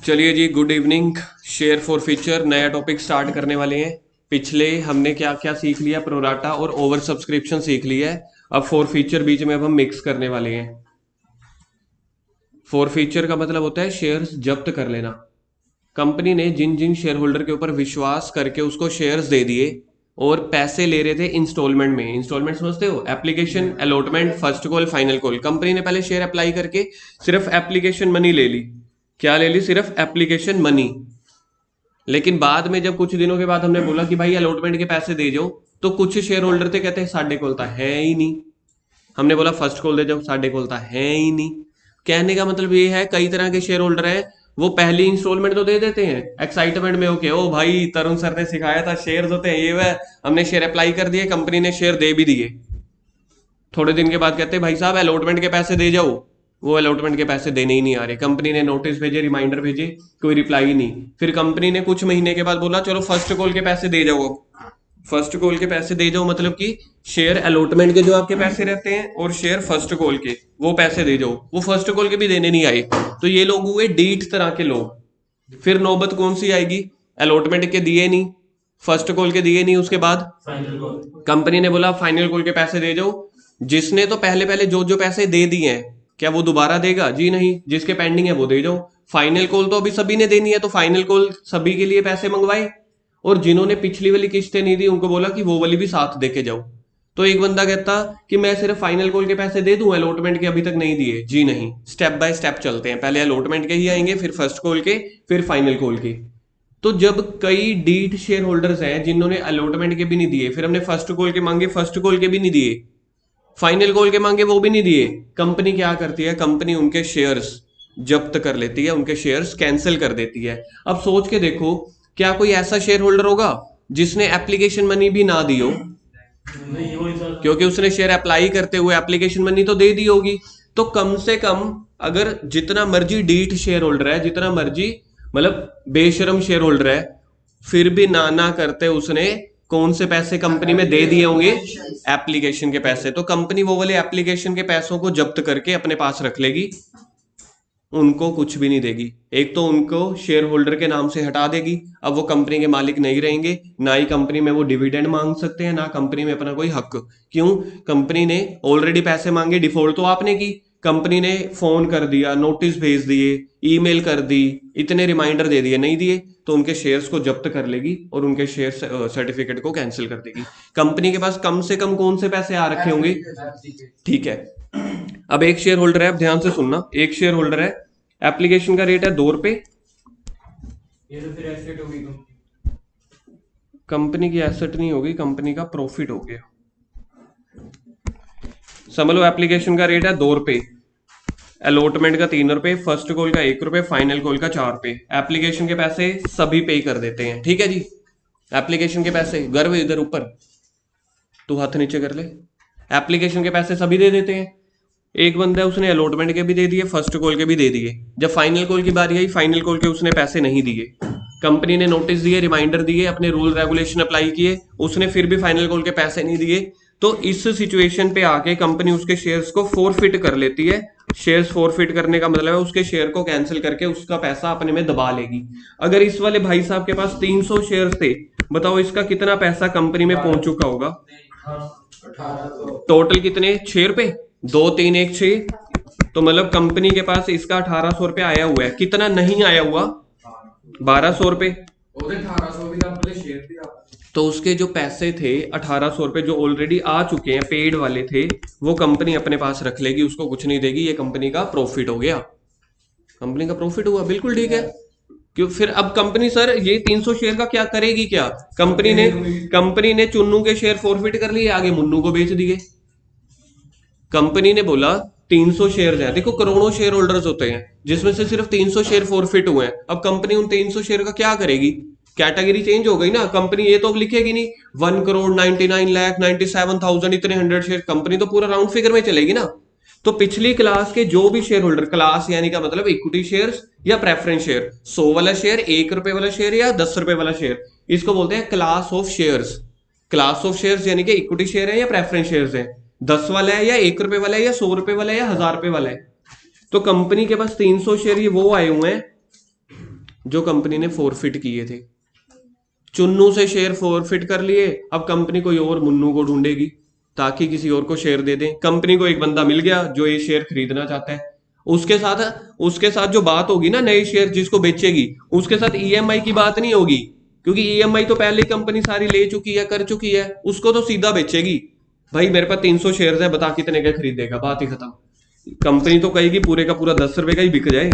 चलिए जी, good evening. Share for future नया टॉपिक स्टार्ट करने वाले हैं। पिछले हमने क्या क्या सीख लिया, प्रोराटा और ओवर सब्सक्रिप्शन सीख लिया है। अब फॉर फ्यूचर बीच में अब हम मिक्स करने वाले हैं। फॉर फ्यूचर का मतलब होता है शेयर्स जब्त कर लेना। कंपनी ने जिन जिन शेयर होल्डर के ऊपर विश्वास करके उसको शेयर्स दे दिए और पैसे ले रहे थे इंस्टॉलमेंट में। इंस्टॉलमेंट समझते हो? Application, allotment, first call, final call. Company ने पहले शेयर अप्लाई करके सिर्फ एप्लीकेशन मनी ले ली। क्या ले ली? सिर्फ एप्लीकेशन मनी। लेकिन बाद में जब कुछ दिनों के बाद हमने बोला कि भाई अलॉटमेंट के पैसे दे जाओ, तो कुछ शेयर होल्डर थे कहते हैं साढ़े कोल तो है ही नहीं। हमने बोला फर्स्ट कॉल दे जाओ, साढ़े कोल तो है ही नहीं। कहने का मतलब ये है, कई तरह के शेयर होल्डर हैं, वो पहली इंस्टॉलमेंट तो दे देते हैं एक्साइटमेंट में, ओके ओ भाई तरुण सर ने सिखाया था शेयर होते हैं ये वह, हमने शेयर अप्लाई कर दिए, कंपनी ने शेयर दे भी दिए। थोड़े दिन के बाद कहते हैं भाई साहब अलॉटमेंट के पैसे दे जाओ। वो अलॉटमेंट के पैसे देने ही नहीं आ रहे। कंपनी ने नोटिस भेजे, रिमाइंडर भेजे, कोई रिप्लाई ही नहीं। फिर कंपनी ने कुछ महीने के बाद बोला चलो फर्स्ट कॉल के पैसे दे जाओ। अब फर्स्ट कॉल के पैसे दे जाओ मतलब कि शेयर अलॉटमेंट के जो आपके पैसे रहते हैं और शेयर फर्स्ट कॉल के वो पैसे दे जाओ। वो फर्स्ट कॉल के भी देने नहीं आए। तो ये लोग हुए डीठ तरह के लोग। फिर नौबत कौन सी आएगी? अलॉटमेंट के दिए नहीं, फर्स्ट कॉल के दिए नहीं, उसके बाद कंपनी ने बोला फाइनल कॉल के पैसे दे जाओ। जिसने तो पहले पहले जो जो पैसे दे दिए हैं, क्या वो दोबारा देगा? जी नहीं। जिसके पेंडिंग है वो दे जाओ। फाइनल कॉल तो अभी सभी ने देनी है, तो फाइनल कॉल सभी के लिए पैसे मंगवाए। और जिन्होंने पिछली वाली किस्तें नहीं दी उनको बोला कि वो वाली भी साथ दे के जाओ। तो एक बंदा कहता कि मैं सिर्फ फाइनल कॉल के पैसे दे दूं, अलॉटमेंट के अभी तक नहीं दिए। जी नहीं, स्टेप बाय स्टेप चलते हैं। पहले अलॉटमेंट के ही आएंगे, फिर फर्स्ट कॉल के, फिर फाइनल कॉल के। तो जब कई डीट शेयर होल्डर्स हैं जिन्होंने अलॉटमेंट के भी नहीं दिए, फिर हमने फर्स्ट कॉल के मांगे, फर्स्ट कॉल के भी नहीं दिए, फाइनल कॉल के मांगे, वो भी नहीं दिए। कंपनी क्या करती है? कंपनी उनके शेयर्स जब्त कर लेती है, उनके शेयर्स कैंसिल कर देती है। अब सोच के देखो, क्या कोई ऐसा शेयर होल्डर होगा जिसने एप्लीकेशन मनी भी ना दी हो? क्योंकि उसने शेयर अप्लाई करते हुए एप्लीकेशन मनी तो दे दी होगी। तो कम से कम अगर जितना मर्जी डीट शेयर होल्डर है, जितना मर्जी मतलब बेशरम शेयर होल्डर है, फिर भी ना ना करते उसने कौन से पैसे कंपनी में दे दिए होंगे? एप्लीकेशन के पैसे। तो कंपनी वो वाले एप्लीकेशन के पैसों को जब्त करके अपने पास रख लेगी, उनको कुछ भी नहीं देगी। एक तो उनको शेयर होल्डर के नाम से हटा देगी। अब वो कंपनी के मालिक नहीं रहेंगे, ना ही कंपनी में वो डिविडेंड मांग सकते हैं, ना कंपनी में अपना कोई हक। क्यों? कंपनी ने ऑलरेडी पैसे मांगे, डिफॉल्ट तो आपने की। कंपनी ने फोन कर दिया, नोटिस भेज दिए, ईमेल कर दी, इतने रिमाइंडर दे दिए, नहीं दिए तो उनके शेयर्स को जब्त कर लेगी और उनके शेयर सर्टिफिकेट को कैंसिल कर देगी। कंपनी के पास कम से कम कौन से पैसे आ रखे होंगे? ठीक है। अब एक शेयर होल्डर है, अब ध्यान से सुनना। एक शेयर होल्डर है, एप्लीकेशन का रेट है 2 रुपए। ये तो फिर एसेट होगी कंपनी की एसेट नहीं होगी, कंपनी का प्रॉफिट हो गया। समझ लो, एप्लीकेशन का रेट है 2 रुपए, अलॉटमेंट का 3 रुपए, फर्स्ट कॉल का 1 रुपए, फाइनल कॉल का 4 रुपए। एप्लीकेशन के पैसे सभी पे कर देते हैं, ठीक है जी। एप्लीकेशन के पैसे गर्व इधर ऊपर, तू हाथ नीचे कर ले। एप्लीकेशन के पैसे सभी दे देते हैं। एक बंदा है, उसने अलॉटमेंट के भी दे दिए, फर्स्ट कॉल के भी दे दिए। जब फाइनल कॉल की बारी आई, फाइनल कॉल के उसने पैसे नहीं दिए। कंपनी ने नोटिस दिए, रिमाइंडर दिए, अपने रूल रेगुलेशन अप्लाई किए, उसने फिर भी फाइनल कॉल के पैसे नहीं दिए। तो इस सिचुएशन पे आके कंपनी उसके शेयर्स को फोरफिट कर लेती है। शेयर्स फोरफिट करने का मतलब है उसके शेयर को कैंसिल करके उसका पैसा अपने में दबा लेगी। अगर इस वाले भाई साहब के पास 300 शेयर थे, बताओ इसका कितना पैसा कंपनी में पहुंच चुका होगा? 1800। टोटल कितने? 6 रुपए, 2 3 1 6। तो मतलब कंपनी के पास इसका 1800 रुपये आया हुआ है। कितना नहीं आया हुआ? 1200 रुपये। ਉਹਦੇ 1800 भी था अपने शेयर भी था। तो उसके जो पैसे थे 1800 रुपये जो ऑलरेडी आ चुके हैं, पेड वाले थे, वो कंपनी अपने पास रख लेगी, उसको कुछ नहीं देगी। ये कंपनी का प्रॉफिट हो गया। कंपनी का प्रॉफिट हुआ, बिल्कुल ठीक है। क्यों? फिर अब कंपनी सर ये 300 शेयर का क्या करेगी? क्या कंपनी ने चुन्नू के शेयर फोरफिट कर लिए, आगे मुन्नू को बेच दिए। कंपनी ने बोला 300 शेयर हैं, देखो करोड़ों शेयर होल्डर्स होते हैं, जिसमें से सिर्फ 300 शेयर फोरफिट हुए हैं। अब कंपनी उन 300 शेयर का क्या करेगी? कैटेगरी चेंज हो गई ना। कंपनी ये तो अब लिखेगी नहीं 1,99,97,000 इतने 100 शेयर। कंपनी तो पूरा राउंड फिगर में चलेगी ना। तो पिछली क्लास के जो भी शेयर होल्डर, क्लास यानी का मतलब इक्विटी शेयर्स या प्रेफरेंस शेयर, 100 वाला शेयर, 1 रुपए वाला शेयर या 10 रुपए वाला शेयर, इसको बोलते हैं class of shares. Class of shares यानी कि इक्विटी शेयर है या प्रेफरेंस शेयर्स है, 10 वाला है या 1 रुपए वाला है या 100 रुपए वाला है या 1000 रुपए वाला है। तो कंपनी के पास 300 शेयर ये वो आए हुए हैं जो कंपनी ने फॉरफिट किए थे। चुन्नू से शेयर फॉरफिट कर लिए, अब कंपनी कोई और मुन्नू को ढूंढेगी ताकि किसी और को शेयर दे दें। कंपनी को एक बंदा मिल गया जो ये शेयर खरीदना चाहता है, उसके साथ जो बात होगी ना नए शेयर जिसको बेचेगी, उसके साथ ईएमआई की बात नहीं होगी, क्योंकि ईएमआई तो पहले ही कंपनी सारी ले चुकी है, कर चुकी है। उसको तो सीधा बेचेगी, भाई मेरे पास 300 शेयर है, बता कितने का खरीदेगा, बात ही खत्म। कंपनी तो कहेगी पूरे का पूरा 10 रुपए का ही बिक जाए,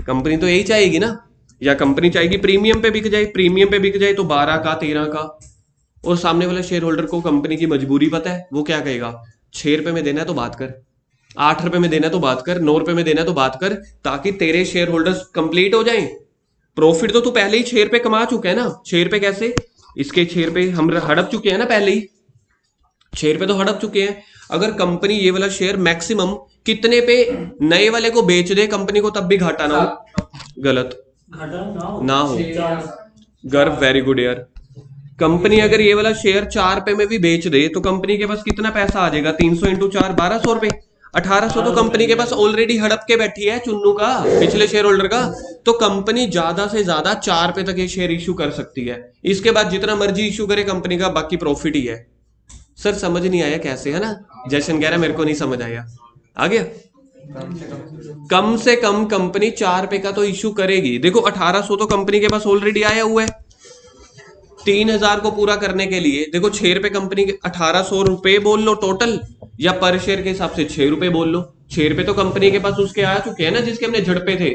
कंपनी तो यही चाहेगी ना। या कंपनी चाहेगी प्रीमियम पे बिक जाए, प्रीमियम पे बिक जाए तो 12 का 13 का। और सामने वाले शेयर होल्डर को कंपनी की मजबूरी पता है, वो क्या कहेगा, 6 रुपए में देना है तो बात कर, 8 रुपए में देना है तो बात कर, 9 रुपए में देना है तो बात कर, ताकि तेरे शेयर होल्डर्स कंप्लीट हो जाएं। प्रॉफिट तो तू पहले ही 6 रुपए कमा चुका है ना। 6 रुपए कैसे, इसके 6 रुपए हम हड़प चुके हैं ना, पहले ही 6 रुपए तो हड़प चुके हैं। अगर कंपनी ये वाला शेयर मैक्सिमम कितने पे नए वाले को बेच दे कंपनी को, तब भी घाटा ना हो, गलत ना हो। गर्व, वेरी गुड यार। कंपनी अगर ये वाला शेयर 4 रुपए में भी बेच दे तो कंपनी के पास कितना पैसा आ जाएगा, 300 इंटू 4 1200 रुपए, 1800 तो कंपनी के पास ऑलरेडी हड़प के बैठी है चुन्नू का, पिछले शेयर होल्डर का। तो कंपनी ज्यादा से ज्यादा 4 रुपए तक ये शेयर इशू कर सकती है, इसके बाद जितना मर्जी इशू करे कंपनी का बाकी प्रॉफिट ही है। सर समझ नहीं आया कैसे, है ना। जशन कह रहा मेरे को नहीं समझ आया, आ गया। कम से कम कंपनी 4 रुपए का तो इशू करेगी। देखो 1800 तो कंपनी के पास ऑलरेडी आया हुआ है, 3000 को पूरा करने के लिए। देखो 6 रुपए कंपनी के, 1800 रुपए बोल लो टोटल, या पर शेयर के हिसाब से 6 रुपए बोल लो। 6 रुपए तो कंपनी के पास उसके आ चुके हैं ना, जिसके हमने झड़पे थे।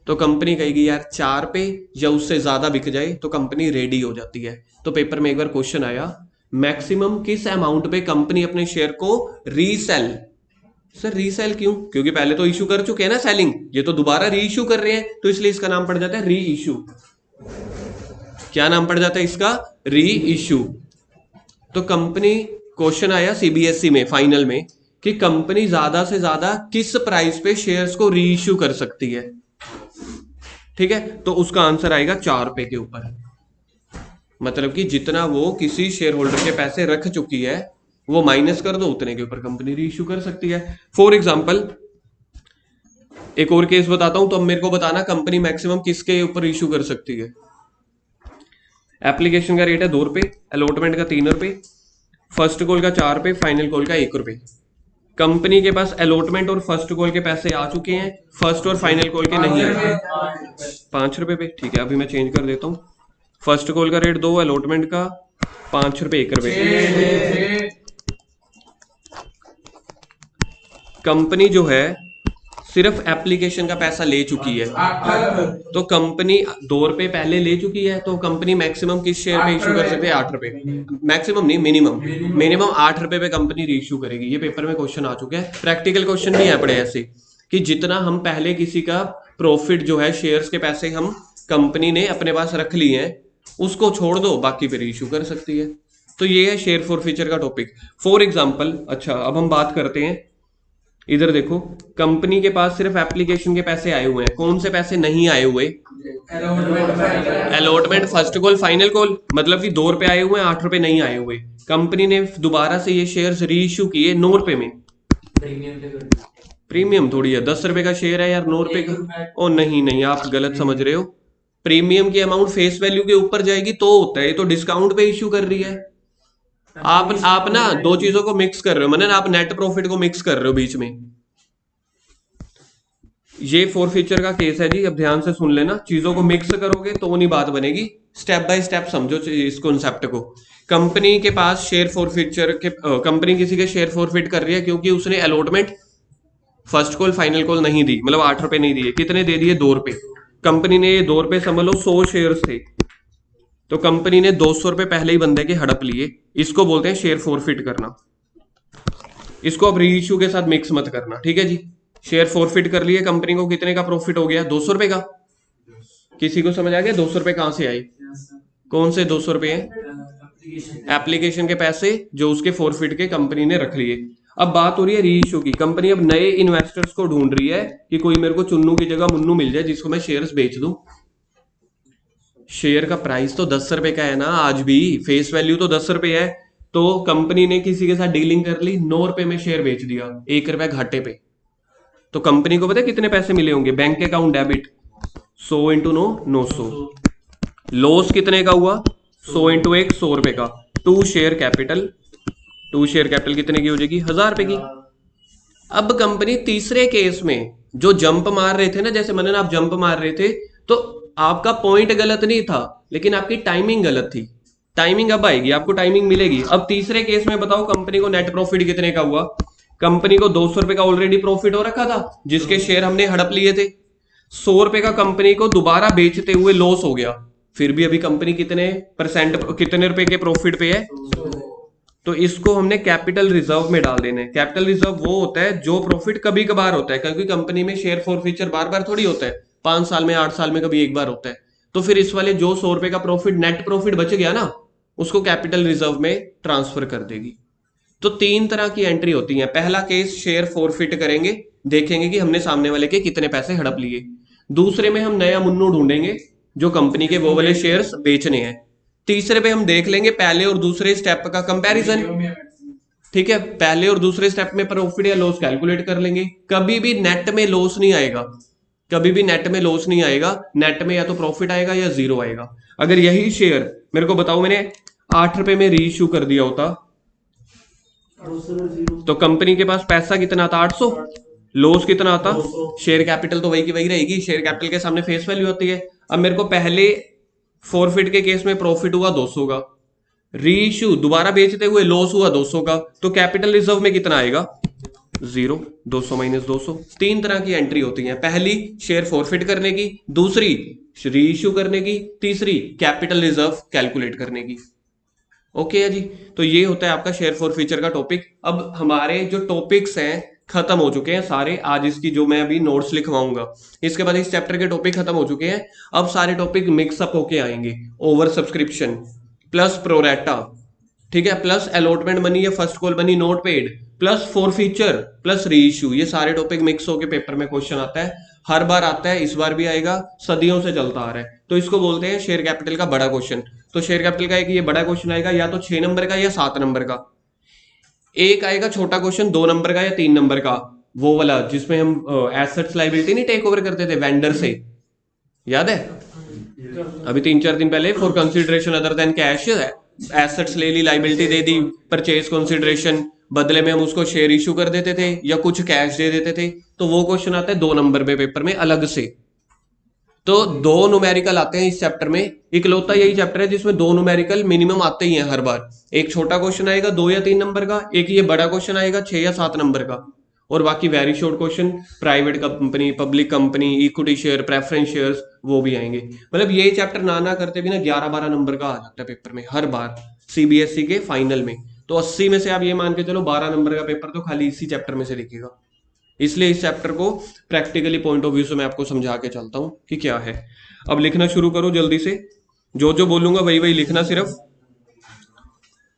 तो कंपनी कहेगी यार 4 पे या उससे ज्यादा बिक जाए तो कंपनी रेडी हो जाती है। तो पेपर में एक बार क्वेश्चन आया, मैक्सिमम किस अमाउंट पे कंपनी अपने शेयर को रीसेल। सर रीसेल क्यों, क्योंकि पहले तो इशू कर चुके हैं ना सेलिंग, ये तो दोबारा री इशू कर रहे हैं, तो इसलिए इसका नाम पड़ जाता है री इशू। क्या नाम पड़ जाता है इसका, री इशू। तो कंपनी, क्वेश्चन आया सीबीएसई में फाइनल में कि कंपनी ज्यादा से ज्यादा किस प्राइस पे शेयर्स को री इशू कर सकती है, ठीक है। तो उसका आंसर आएगा 4 रुपए के ऊपर। मतलब कि जितना वो किसी शेयर होल्डर के पैसे रख चुकी है वो माइनस कर दो, उतने के ऊपर कंपनी री इशू कर सकती है। फॉर एग्जाम्पल एक और केस बताता हूं, तो अब मेरे को बताना कंपनी मैक्सिमम किसके ऊपर इशू कर सकती है। एप्लीकेशन का रेट है 2 रुपए, अलॉटमेंट का 3 रुपए, फर्स्ट कॉल का 4 रुपए, फाइनल कॉल का 1 रुपए। कंपनी के पास अलॉटमेंट और फर्स्ट कॉल के पैसे आ चुके हैं, फर्स्ट और फाइनल कॉल के नहीं आए। 5 रुपए पे, ठीक है अभी मैं चेंज कर देता हूँ। फर्स्ट कॉल का रेट 2, अलॉटमेंट का 5 रुपए 1 रुपए। कंपनी जो है सिर्फ एप्लीकेशन का पैसा ले चुकी है, तो कंपनी 2 रुपए पहले ले चुकी है, तो कंपनी मैक्सिमम किस शेयर पे इशू कर सकते हैं, 8 रुपए। मैक्सिमम नहीं, मिनिमम 8 रुपए पे कंपनी रीइशू करेगी। ये पेपर में क्वेश्चन आ चुके हैं, प्रैक्टिकल क्वेश्चन भी है पड़े ऐसे कि जितना हम पहले किसी का प्रॉफिट जो है शेयर्स के पैसे हम कंपनी ने अपने पास रख लिए हैं उसको छोड़ दो, बाकी पे रीइशू कर सकती है। तो ये है शेयर फॉरफीचर का टॉपिक। फॉर एग्जाम्पल, अच्छा अब हम बात करते हैं, इधर देखो कंपनी के पास सिर्फ एप्लीकेशन के पैसे आए हुए हैं, कौन से पैसे नहीं आए हुए, allotment, first call, final call. मतलब कि 2 रुपए आए हुए हैं, 8 रुपए नहीं आए हुए। कंपनी ने दोबारा से ये शेयर्स रीइशू किए 9 रुपए में। प्रीमियम थोड़ी है, 10 रुपए का शेयर है यार 9 रुपए का। ओ नहीं, आप गलत समझ रहे हो। प्रीमियम की अमाउंट फेस वैल्यू के ऊपर जाएगी तो होता है, तो डिस्काउंट पे इशू कर रही है। आप ना दो चीजों को मिक्स कर रहे हो, मतलब आप नेट प्रॉफिट को मिक्स कर रहे हो बीच में। ये फॉरफीचर का केस है जी, अब ध्यान से सुन लेना, चीजों को मिक्स करोगे तो नहीं बात बनेगी। स्टेप बाय स्टेप समझो इस कॉन्सेप्ट को। कंपनी के पास शेयर फॉरफीचर के, कंपनी किसी के शेयर फॉरफिट कर रही है क्योंकि उसने allotment, first call, final call नहीं दी, मतलब 8 रुपए नहीं दिए। कितने दे दिए, 2 रुपए। कंपनी ने ये 2 रुपए समझ लो 100 शेयर्स थे, तो कंपनी ने 200 रुपए पहले ही बंदे के हड़प लिए। इसको बोलते हैं शेयर फॉरफिट करना। इसको अब रीइशू के साथ मिक्स मत करना, ठीक है जी। शेयर फॉरफिट कर लिए, कंपनी को कितने का प्रॉफिट हो गया, 200 रुपए का। किसी को समझ आ गया 200 रुपए कहां से आए, कौन से 200 रुपए हैं, एप्लीकेशन के पैसे जो उसके फॉरफिट के कंपनी ने रख लिए। अब बात हो रही है रीइशू की। कंपनी अब नए इन्वेस्टर्स को ढूंढ रही है कि कोई मेरे को चुन्नू की जगह मुन्नू मिल जाए जिसको मैं शेयर्स बेच दूं। शेयर का प्राइस तो 10 रुपए का है ना, आज भी फेस वैल्यू तो 10 रुपए है। तो कंपनी ने किसी के साथ डीलिंग कर ली, 9 रुपए में शेयर बेच दिया 1 रुपए घाटे पे। तो कंपनी को पता है कितने पैसे मिले होंगे, bank account debit 100 into 9 900। Loss कितने का हुआ? 100 इंटू 1 100 रुपए का। टू शेयर कैपिटल कितने की हो जाएगी? 1000 रुपए की। अब कंपनी तीसरे केस में जो जंप मार रहे थे ना, जैसे मनन आप जंप मार रहे थे, तो आपका पॉइंट गलत नहीं था, लेकिन आपकी टाइमिंग गलत थी। टाइमिंग अब आएगी, आपको टाइमिंग मिलेगी। अब तीसरे केस में बताओ कंपनी को नेट प्रॉफिट कितने का हुआ? कंपनी को 200 रुपए का ऑलरेडी प्रॉफिट हो रखा था, जिसके शेयर हमने हड़प लिए थे। 100 रुपए का कंपनी को दोबारा बेचते हुए लॉस हो गया, फिर भी अभी कंपनी कितने परसेंट, कितने रुपए के प्रॉफिट पे है? तो इसको हमने कैपिटल रिजर्व में डाल देना है। कैपिटल रिजर्व वो होता है जो प्रॉफिट कभी कभार होता है, क्योंकि कंपनी में शेयर फॉरफीचर बार बार थोड़ी होता है, 5 साल में 8 साल में कभी एक बार होता है। तो फिर इस वाले जो 100 रुपए का प्रॉफिट, नेट प्रॉफिट बच गया ना, उसको कैपिटल रिजर्व में ट्रांसफर कर देगी। तो 3 तरह की एंट्री होती है। पहला केस शेयर फॉरफिट करेंगे, देखेंगे कि हमने सामने वाले के कितने पैसे हड़प लिए। दूसरे में हम नया मुन्नू ढूंढेंगे जो कंपनी के वो वाले शेयर्स बेचने हैं। तीसरे पे हम देख लेंगे पहले और दूसरे स्टेप का कंपैरिजन। ठीक है, पहले और दूसरे स्टेप में प्रॉफिट या लॉस कैलकुलेट कर लेंगे। कभी भी नेट में लॉस नहीं आएगा, कभी भी नेट में लॉस नहीं आएगा। नेट में या तो प्रॉफिट आएगा या जीरो आएगा। अगर यही शेयर मेरे को बताओ मैंने 8 रुपए में रीइश्यू कर दिया होता, तो कंपनी के पास पैसा कितना था? 800। लॉस कितना आता? शेयर कैपिटल तो वही की वही रहेगी, शेयर कैपिटल के सामने फेस वैल्यू होती है। अब मेरे को पहले फॉरफिट के केस में प्रॉफिट हुआ 200 का, रीइश्यू दोबारा बेचते हुए लॉस हुआ 200 का, तो कैपिटल रिजर्व में कितना आएगा? 0। 200 माइनस 200। 3 तरह की एंट्री होती है। पहली शेयर फॉरफिट करने की, दूसरी रीइश्यू करने की, तीसरी कैपिटल रिजर्व कैलकुलेट करने की। ओके है जी। तो ये होता है आपका शेयर फॉरफीचर का टॉपिक। अब हमारे जो टॉपिक्स हैं खत्म हो चुके हैं सारे। आज इसकी जो मैं अभी नोट्स लिखवाऊंगा, इसके बाद इस चैप्टर के टॉपिक खत्म हो चुके हैं। अब सारे टॉपिक मिक्सअप होके आएंगे। ओवर सब्सक्रिप्शन प्लस प्रोरेटा, ठीक है, प्लस अलॉटमेंट मनी या first call money note paid, plus forfeiture, plus reissue. ये सारे टॉपिक मिक्स होके पेपर में क्वेश्चन आता है। हर बार आता है, इस बार भी आएगा, सदियों से चलता आ रहा है। तो इसको बोलते हैं शेयर कैपिटल का बड़ा क्वेश्चन। तो शेयर कैपिटल का एक ये बड़ा क्वेश्चन आएगा, या तो 6 नंबर का या 7 नंबर का। एक आएगा छोटा क्वेश्चन 2 नंबर का या 3 नंबर का, वो वाला जिसमें हम एसेट्स लायबिलिटी नहीं टेक ओवर करते थे वेंडर से, याद है? अभी 3-4 दिन पहले, for consideration other than cash assets ले ली, लायबिलिटी दे दी, परचेज कंसिडरेशन, बदले में हम उसको शेयर इशू कर देते थे या कुछ कैश दे देते थे। तो वो क्वेश्चन आता है 2 नंबर पे पेपर में अलग से। तो 2 न्यूमेरिकल आते हैं इस चैप्टर में। इकलौता यही चैप्टर है जिसमें 2 न्यूमेरिकल मिनिमम आते ही हैं हर बार। एक छोटा क्वेश्चन आएगा 2 या 3 नंबर का, एक ये बड़ा क्वेश्चन आएगा 6 या 7 नंबर का, और बाकी very short question private company, public company, equity share, preference shares, वो भी आएंगे। मतलब ये चैप्टर ना करते भी ना 11-12 नंबर का आ जाता है पेपर में हर बार सीबीएसई के फाइनल में। तो 80 में से आप ये मान के चलो 12 नंबर का पेपर तो खाली इसी चैप्टर में से दिखेगा। इसलिए इस चैप्टर को प्रैक्टिकली पॉइंट ऑफ व्यू से मैं आपको समझा के चलता हूं कि क्या है। अब लिखना शुरू करो जल्दी से, जो जो बोलूंगा वही वही लिखना सिर्फ।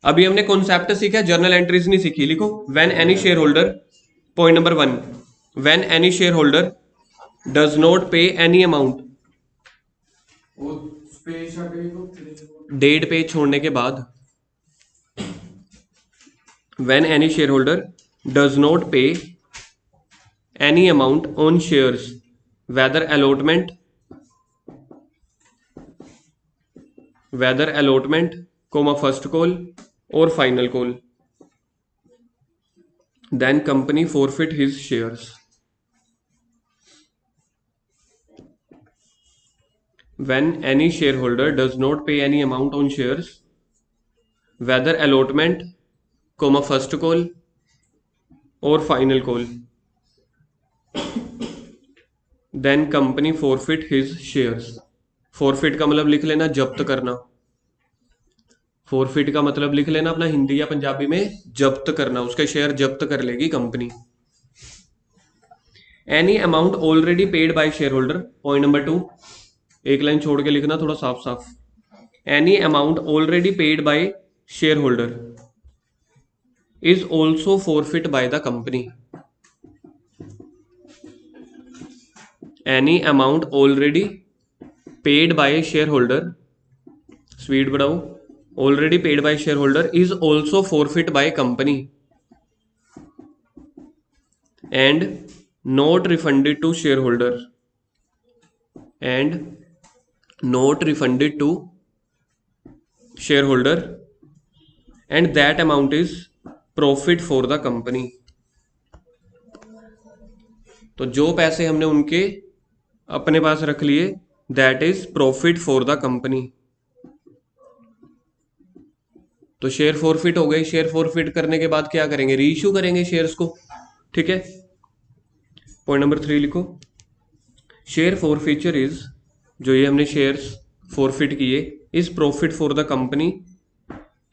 अभी हमने कॉन्सेप्ट सीखा, जर्नल एंट्रीज नहीं सीखी। लिखो, when any share holder, point number 1, when any share holder does not पे एनी अमाउंट, डेट पे छोड़ने के बाद, when any share holder does not पे any amount on shares whether allotment comma first call or final call, then company forfeit his shares. When any shareholder does not pay any amount on shares whether allotment comma first call or final call, then company forfeit his shares. Forfeit का मतलब लिख लेना जब्त करना। Forfeit का मतलब लिख लेना अपना हिंदी या पंजाबी में जब्त करना, उसके शेयर जब्त कर लेगी company. Any amount already paid by share holder, point number 2, एक लाइन छोड़ के लिखना थोड़ा साफ साफ। Any amount already paid by share holder is also forfeit by the company. Any amount already paid by a shareholder, speed बढ़ाओ, already paid by shareholder is also forfeit by company and not refunded to shareholder and not refunded to shareholder, and that amount is profit for the company. तो जो पैसे हमने उनके अपने पास रख लिए, that is profit for the company. तो share forfeit हो गई। शेयर फॉरफिट करने के बाद क्या करेंगे? री इशू करेंगे शेयर्स को। ठीक है, पॉइंट नंबर 3 लिखो। शेयर फॉरफीचर इज, जो ये हमने शेयर्स फॉरफिट किए, is profit for the company,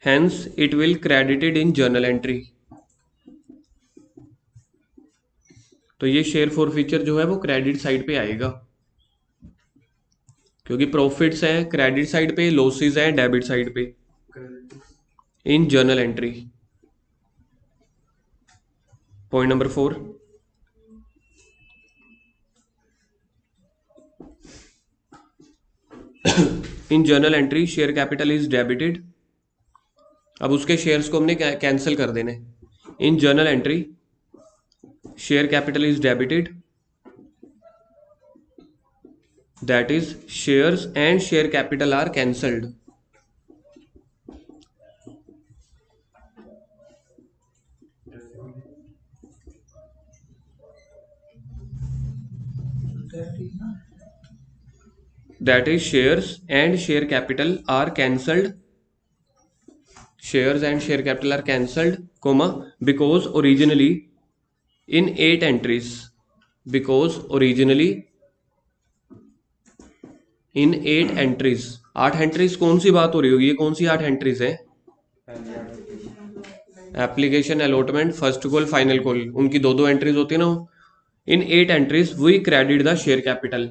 hence it will credited in journal entry. तो ये शेयर फॉरफीचर जो है वो क्रेडिट साइड पे आएगा, क्योंकि प्रॉफिट्स हैं क्रेडिट साइड पे, लॉसेस हैं डेबिट साइड पे, in journal entry. Point number 4, in journal entry share capital is debited. अब उसके शेयर्स को हमने कैंसिल कर देने। In journal entry share capital is debited, that is shares and share capital are cancelled. That is shares and share capital are cancelled. Shares and share capital are cancelled, comma, because originally in 8 entries. Because originally in 8 entries. 8 entries कौन सी बात हो रही होगी? ये कौन सी 8 entries है? Application, allotment, first call, final call, उनकी दो दो एंट्रीज होती है ना। In 8 entries we credit the share capital.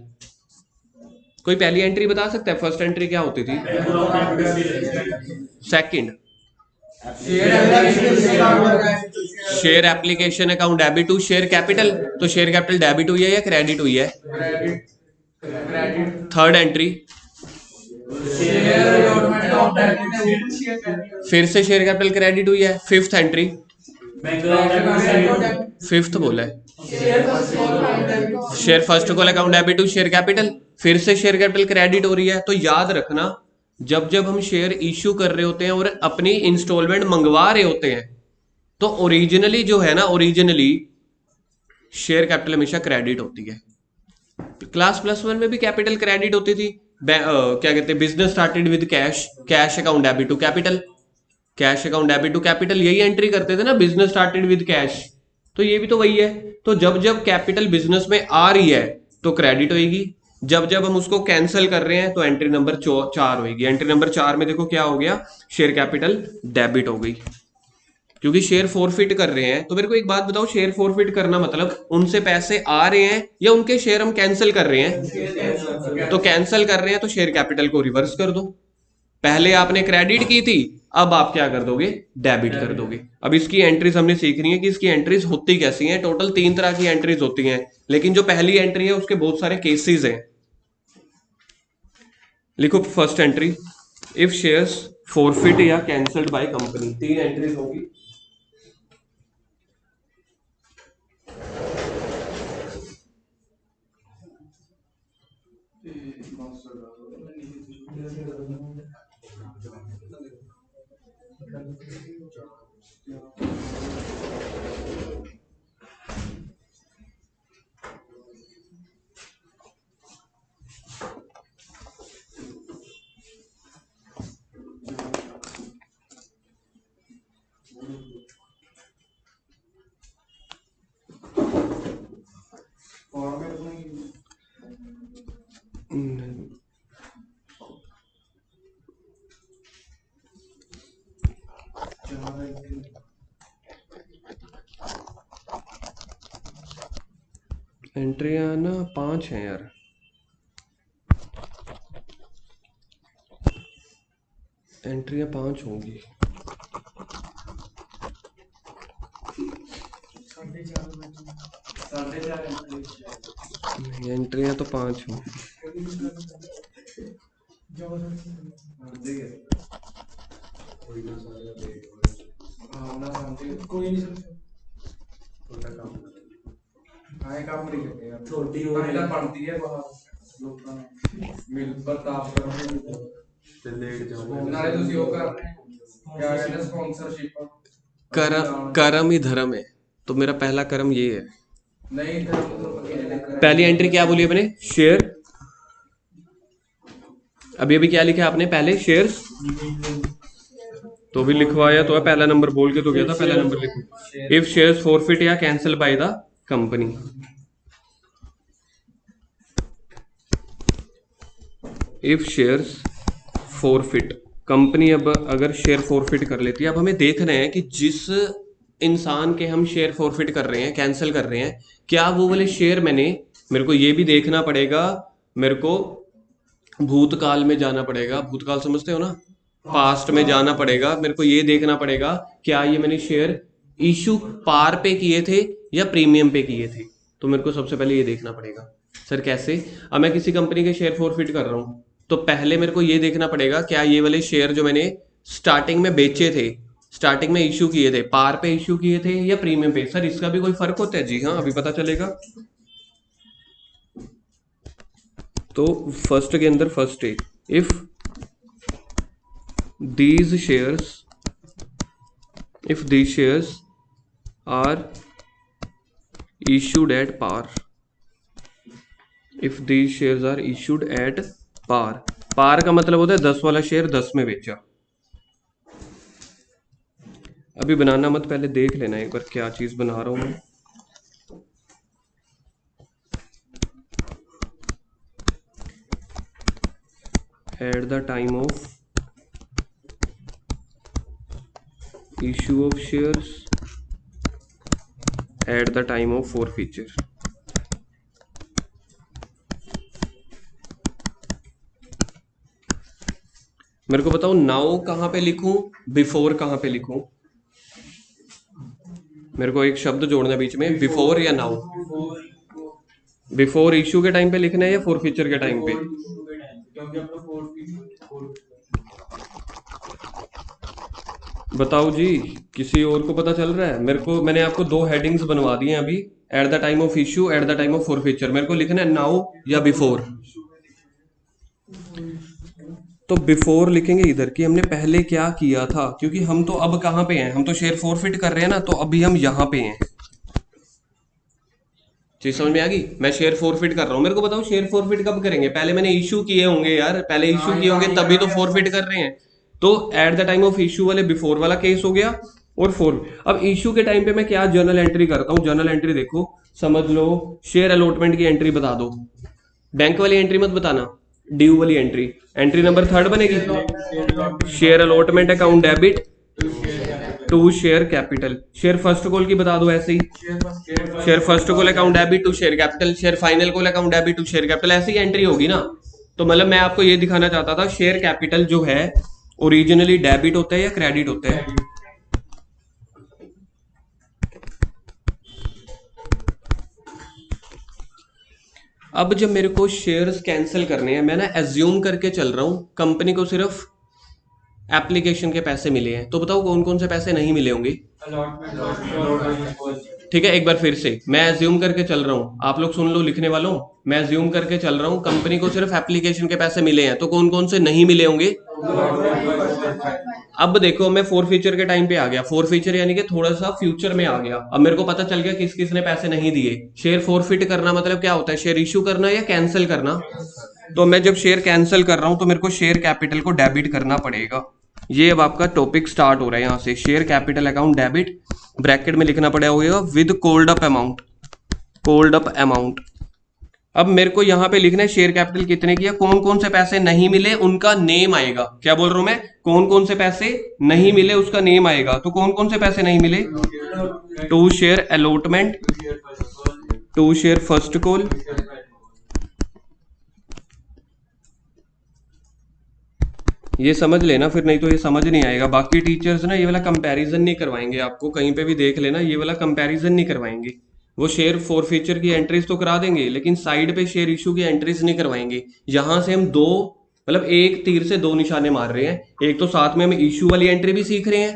कोई पहली एंट्री बता सकता है? फर्स्ट एंट्री क्या होती थी? Second, share application account debit to share capital. तो शेयर कैपिटल डेबिट हुई है या क्रेडिट हुई है? थर्ड एंट्री, फिर से शेयर कैपिटल क्रेडिट हुई है। फिफ्थ एंट्री, फिफ्थ बोला है, share first call account debit to share capital, फिर से शेयर कैपिटल क्रेडिट हो रही है। तो याद रखना, जब जब हम शेयर इश्यू कर रहे होते हैं और अपनी इंस्टॉलमेंट मंगवा रहे होते हैं, तो ओरिजिनली जो है ना, ओरिजिनली शेयर कैपिटल हमेशा क्रेडिट होती है। क्लास +1 में भी कैपिटल क्रेडिट होती थी। क्या कहते हैं, business started with cash, cash account debit to capital, cash account debit to capital, यही एंट्री करते थे ना, बिजनेस स्टार्टेड विद कैश। तो ये भी तो वही है। तो जब जब कैपिटल बिजनेस में आ रही है तो क्रेडिट होगी, जब जब हम उसको कैंसिल कर रहे हैं तो एंट्री नंबर 4 होगी। एंट्री नंबर 4 में देखो क्या हो गया, शेयर कैपिटल डेबिट हो गई, क्योंकि शेयर फॉरफिट कर रहे हैं। तो मेरे को एक बात बताओ, शेयर फॉरफिट करना मतलब उनसे पैसे आ रहे हैं या उनके शेयर हम कैंसिल कर रहे हैं? तो कैंसिल कर रहे हैं तो शेयर कैपिटल को रिवर्स कर दो। पहले आपने क्रेडिट की थी, अब आप क्या कर दोगे? डेबिट कर दोगे। अब इसकी एंट्रीज हमने सीखनी है कि इसकी एंट्रीज होती कैसी हैं। टोटल 3 तरह की एंट्रीज होती हैं, लेकिन जो पहली एंट्री है उसके बहुत सारे केसेस हैं। लिखो first entry, if shares forfeit या कैंसल्ड बाय कंपनी। 3 एंट्रीज होगी। एंट्रियां ना 5 हैं यार, एंट्रियां 5 होंगी। एंट्रियां तो 5 होंगी। कोई नहीं छोटी हो बनती है बाहर। ਲੋਕਾਂ ਨੂੰ ਮਿਲ ਬਰਤਾਵ ਕਰੋ ਤੇ ਲੇਟ ਜਾਓ ਨਾਲੇ ਤੁਸੀਂ ਉਹ ਕਰ ਰਹੇ ਹੋ ਕਿਆ ਕਹਿੰਦੇ ਸਪਾਂਸਰਸ਼ਿਪ कर्म ही धर्म है, तो मेरा पहला कर्म ये है। नहीं फिर मतलब पहली एंट्री क्या बोली अपने, शेयर। अभी अभी क्या लिखा है आपने, पहले शेयर्स तो भी लिखवाया तो है, पहला नंबर बोल के तो गया था, पहला नंबर लिखो। इफ शेयर्स फॉरफिट या cancel by the company, if shares forfeit, company अब अगर शेयर फॉरफिट कर लेती है। अब हमें देखना है कि जिस इंसान के हम शेयर फॉरफिट कर रहे हैं, कैंसिल कर रहे हैं, क्या वो वाले शेयर मेरे को ये भी देखना पड़ेगा, मेरे को भूतकाल में जाना पड़ेगा, भूतकाल समझते हो ना, पास्ट में जाना पड़ेगा, मेरे को ये देखना पड़ेगा क्या ये मैंने शेयर इशू पार पे किए थे या प्रीमियम पे किए थे। तो मेरे को सबसे पहले ये देखना पड़ेगा। सर कैसे, अब मैं किसी कंपनी के शेयर फॉरफिट कर रहा हूँ तो पहले मेरे को ये देखना पड़ेगा क्या ये वाले शेयर जो मैंने स्टार्टिंग में बेचे थे, स्टार्टिंग में इशू किए थे, पार पे इशू किए थे या प्रीमियम पे। सर इसका भी कोई फर्क होता है? जी हाँ, अभी पता चलेगा। तो फर्स्ट के अंदर फर्स्ट है, if these shares are issued at par, if these shares are issued at par, par का मतलब होता है 10 वाला शेयर 10 में बेचा। अभी बनाना मत, पहले देख लेना एक बार क्या चीज बना रहा हूं मैं। at the time of issue of shares at the time of forfeiture, मेरे को बताओ नाउ कहां पे लिखूं, बिफोर कहां पे लिखूं? मेरे को एक शब्द जोड़ना है बीच में, बिफोर या नाउ। बिफोर इशू के टाइम पे लिखना है या फॉरफीचर के टाइम पे? क्योंकि अपना बताओ जी, किसी और को पता चल रहा है? मेरे को, मैंने आपको दो हेडिंग्स बनवा दी हैं अभी, at the time of issue, at the time of forfeiture. मेरे को लिखना है नाउ या बिफोर। तो बिफोर लिखेंगे इधर कि हमने पहले क्या किया था, क्योंकि हम तो अब कहां पे हैं, हम तो शेयर फॉरफिट कर रहे हैं ना, तो अभी हम यहां पे हैं। चीज समझ में आ गई? मैं शेयर फॉरफिट कर रहा हूं, मेरे को बताओ शेयर फॉरफिट कब करेंगे? पहले मैंने इशू किए होंगे यार, पहले इशू किए होंगे तभी तो फॉरफिट कर रहे हैं। तो at the time of issue वाले बिफोर वाला केस हो गया। और अब इशू के टाइम पे मैं क्या जर्नल एंट्री करता हूं? जर्नल एंट्री देखो, समझ लो शेयर अलॉटमेंट की एंट्री बता दो, बैंक वाली एंट्री मत बताना, ड्यू वाली एंट्री। एंट्री नंबर 3 बनेगी, share allotment account debit to share capital. Share first call की बता दो ऐसे ही, share first call account debit to share capital, share final call account debit to share capital, ऐसी एंट्री होगी ना। तो मतलब मैं आपको ये दिखाना चाहता था शेयर कैपिटल जो है ओरिजिनली डेबिट होता है या क्रेडिट होता है? अब जब मेरे को शेयर्स कैंसिल करने हैं, मैं ना एज्यूम करके चल रहा हूं कंपनी को सिर्फ एप्लीकेशन के पैसे मिले हैं, तो बताओ कौन कौन से पैसे नहीं मिले होंगे? ठीक है, एक बार फिर से मैं एज्यूम करके चल रहा हूं, आप लोग सुन लो लिखने वालों, मैं एज्यूम करके चल रहा हूं कंपनी को सिर्फ एप्लीकेशन के पैसे मिले हैं, तो कौन कौन से नहीं मिले होंगे? अब देखो मैं फॉरफीचर के टाइम पे आ गया, फॉरफीचर यानी कि थोड़ा सा फ्यूचर में आ गया। अब मेरे को पता चल गया किस किस ने पैसे नहीं दिए। शेयर फॉरफिट करना मतलब क्या होता है? शेयर इश्यू करना या कैंसिल करना। तो मैं जब शेयर कैंसिल कर रहा हूं तो मेरे को शेयर कैपिटल को डेबिट करना पड़ेगा। ये अब आपका टॉपिक स्टार्ट हो रहा है यहाँ से, share capital account debit, bracket में लिखना पड़ा होगा with cold up amount, cold up amount. अब मेरे को यहाँ पे लिखना है शेयर कैपिटल कितने किया, कौन कौन से पैसे नहीं मिले उनका नेम आएगा। क्या बोल रहा हूं मैं? कौन कौन से पैसे नहीं मिले उसका नेम आएगा। तो कौन कौन से पैसे नहीं मिले? To share allotment, to share first call, ये समझ लेना, फिर नहीं तो ये समझ नहीं आएगा। बाकी टीचर्स ना ये वाला कंपैरिजन नहीं करवाएंगे आपको, कहीं पे भी देख लेना, ये वाला कंपैरिजन नहीं करवाएंगे। वो शेयर फॉरफीचर की एंट्रीज तो करा देंगे लेकिन साइड पे शेयर इशू की एंट्रीज नहीं करवाएंगे। यहां से हम दो, मतलब एक तीर से दो निशाने मार रहे हैं। एक तो साथ में हम इशू वाली एंट्री भी सीख रहे हैं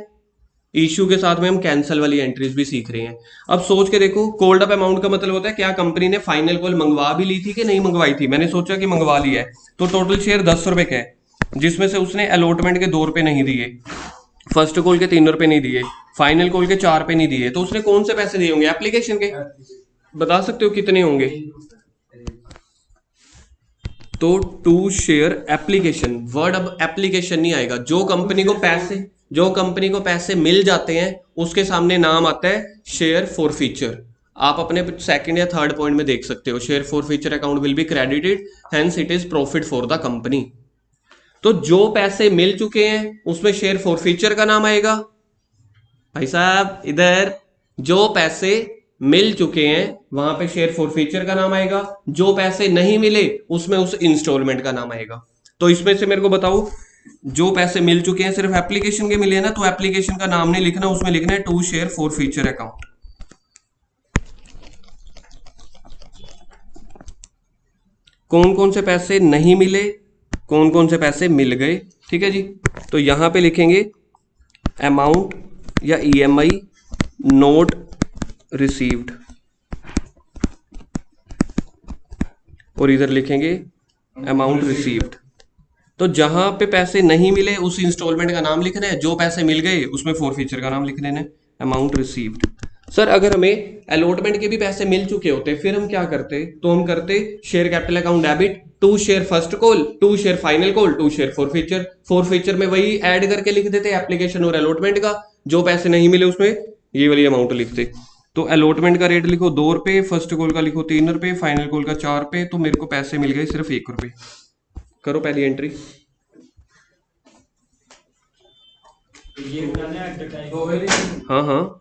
इशू के साथ में हम कैंसिल वाली एंट्रीज भी सीख रहे हैं। अब सोच के देखो, कोल्ड अप अमाउंट का मतलब होता है क्या कंपनी ने फाइनल कॉल मंगवा भी ली थी कि नहीं मंगवाई थी। मैंने सोचा कि मंगवा लिया है, तो टोटल शेयर 10 रुपए का है, जिसमें से उसने अलॉटमेंट के 2 रुपए नहीं दिए, फर्स्ट कॉल के 3 रुपए नहीं दिए, फाइनल कॉल के 4 रुपए नहीं दिए, तो उसने कौन से पैसे दिए होंगे एप्लीकेशन के, बता सकते हो कितने होंगे। तो टू शेयर एप्लीकेशन, वर्ड अब एप्लीकेशन नहीं आएगा। जो कंपनी को पैसे मिल जाते हैं उसके सामने नाम आता है शेयर फॉर फीचर। आप अपने सेकंड या थर्ड पॉइंट में देख सकते हो, share forfeiture account will be credited hence it is profit for the company. तो जो पैसे मिल चुके हैं उसमें शेयर फॉर फीचर का नाम आएगा। भाई साहब इधर जो पैसे मिल चुके हैं वहां पे शेयर फॉर फीचर का नाम आएगा, जो पैसे नहीं मिले उसमें उस इंस्टॉलमेंट का नाम आएगा। तो इसमें से मेरे को बताओ, जो पैसे मिल चुके हैं सिर्फ एप्लीकेशन के मिले हैं ना, तो एप्लीकेशन का नाम नहीं लिखना, उसमें लिखना है to share forfeiture account. कौन कौन से पैसे नहीं मिले, कौन कौन से पैसे मिल गए, ठीक है जी। तो यहां पे लिखेंगे अमाउंट या ईएमआई नोट रिसीव्ड, और इधर लिखेंगे अमाउंट रिसीव्ड। तो जहां पे पैसे नहीं मिले उस इंस्टॉलमेंट का नाम लिखना है, जो पैसे मिल गए उसमें फॉर फीचर का नाम लिख लेना है अमाउंट रिसीव्ड। सर अगर हमें अलॉटमेंट के भी पैसे मिल चुके होते फिर हम क्या करते, तो हम करते share capital account debit, to share first call, to share final call, to share forfeiture. Forfeiture में वही ऐड करके लिख देते एप्लीकेशन और अलॉटमेंट का, जो पैसे नहीं मिले उसमें ये वाली अमाउंट लिखते। तो अलॉटमेंट का रेट लिखो 2 रुपए, फर्स्ट कॉल का लिखो 3 रुपए, फाइनल कॉल का 4 रुपए, तो मेरे को पैसे मिल गए सिर्फ 1 रुपए। करो पहली एंट्री। ये बनाना है at the time। तो वेरी हाँ हाँ,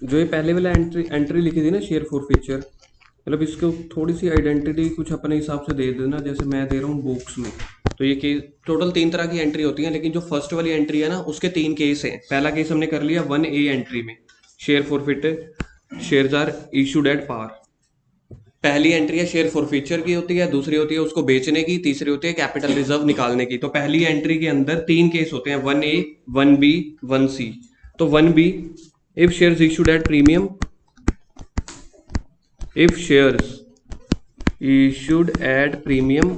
जो ये पहले वाला एंट्री लिखी थी ना शेयर फॉर फीचर, मतलब इसको थोड़ी सी आइडेंटिटी कुछ अपने हिसाब से दे देना, जैसे मैं दे रहा हूँ बुक्स में। तो ये केस टोटल 3 तरह की एंट्री होती है, लेकिन जो फर्स्ट वाली एंट्री है ना उसके 3 केस हैं। पहला केस हमने कर लिया 1A एंट्री में, share forfeiture shares are issued at par. पहली एंट्री है शेयर फॉर फीचर की होती है, दूसरी होती है उसको बेचने की, तीसरी होती है कैपिटल रिजर्व निकालने की। तो पहली एंट्री के अंदर 3 केस होते हैं, 1A 1B 1C। तो 1B, if shares issued at premium, if shares issued at premium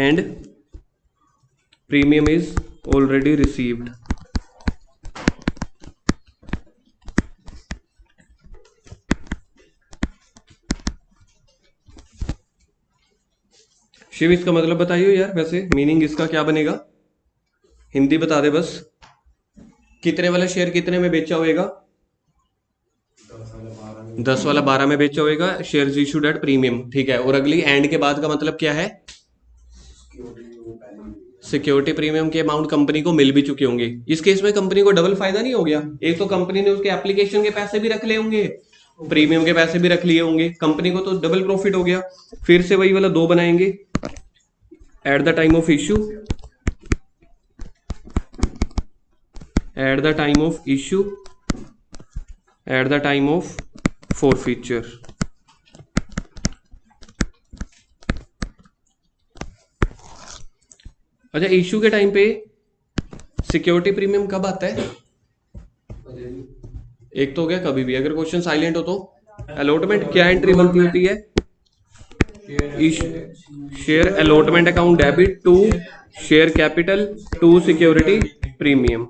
and premium is already received, Shiv इसका मतलब बताइए यार, वैसे मीनिंग इसका क्या बनेगा, हिंदी बता दे बस। कितने वाला शेयर कितने में बेचा होएगा, 10 वाला 12 में बेचा होएगा, शेयर्स इशूड एट प्रीमियम, ठीक है। और अगली एंड के बाद का मतलब क्या है, सिक्योरिटी प्रीमियम के अमाउंट कंपनी को मिल भी चुके होंगे। इस केस में कंपनी को डबल फायदा नहीं हो गया, एक तो कंपनी ने उसके एप्लीकेशन के पैसे भी रख लिए होंगे, प्रीमियम के पैसे भी रख लिए होंगे, कंपनी को तो डबल प्रॉफिट हो गया। फिर से वही वाला 2 बनाएंगे, at the time of issue, at the time of issue at the time of forfeiture. अच्छा, इशू के टाइम पे सिक्योरिटी प्रीमियम कब आता है? एक तो हो गया कभी भी, अगर क्वेश्चन साइलेंट हो तो अलॉटमेंट क्या एंट्री बनती होती है? Share allotment account debit to share capital to security premium.